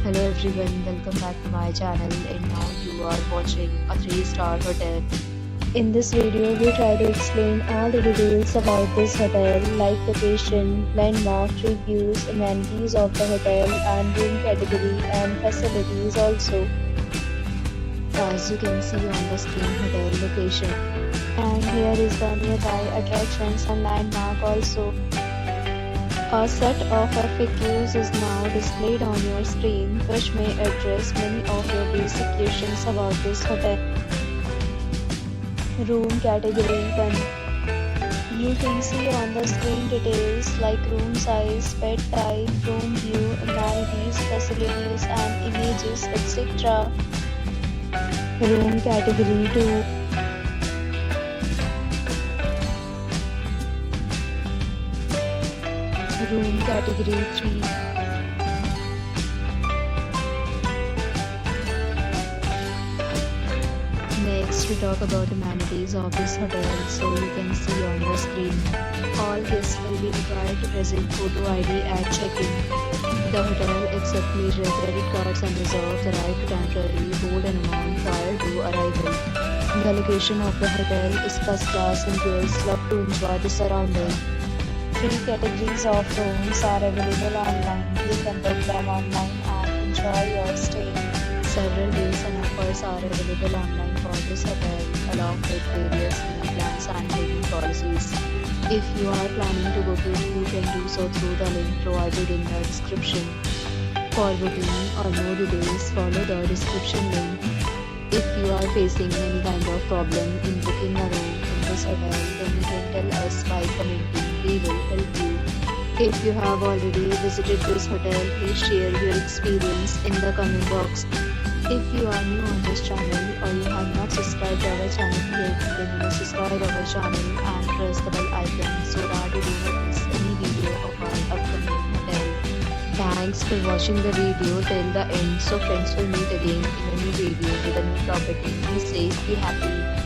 Hello everyone, welcome back to my channel, and now you are watching a 3-star hotel. In this video, we try to explain all the details about this hotel like location, landmark, reviews, amenities of the hotel and room category and facilities also. As you can see on the screen, hotel location. And here is the nearby attractions and landmark also. A set of FAQs is now displayed on your screen, which may address many of your basic questions about this hotel. Room category 1. You can see on the screen details like room size, bed type, room view, amenities, facilities and images, etc. Room category 2. Room category 3. Next, we talk about amenities of this hotel. So you can see on the screen, all guests will be required to present photo ID at check-in. The hotel accepts major credit cards and reserves the right to temporarily hold an amount prior to arrival. The location of the hotel is first class and guests love to enjoy the surroundings. 3 categories of rooms are available online. You can book them online and enjoy your stay. Several deals and offers are available online for this hotel, along with various meal plans and booking policies. If you are planning to book it, you can do so through the link provided in the description. For booking or more details, follow the description link. If you are facing any kind of problem in booking a room in this hotel, then you can tell us by commenting. We will help you. If you have already visited this hotel, please share your experience in the comment box. If you are new on this channel or you have not subscribed to our channel yet, then you must subscribe our channel and press the bell icon so that you do not miss any video of our upcoming hotel. Thanks for watching the video till the end. So friends, will meet again in a new video with a new property. Be safe, be happy.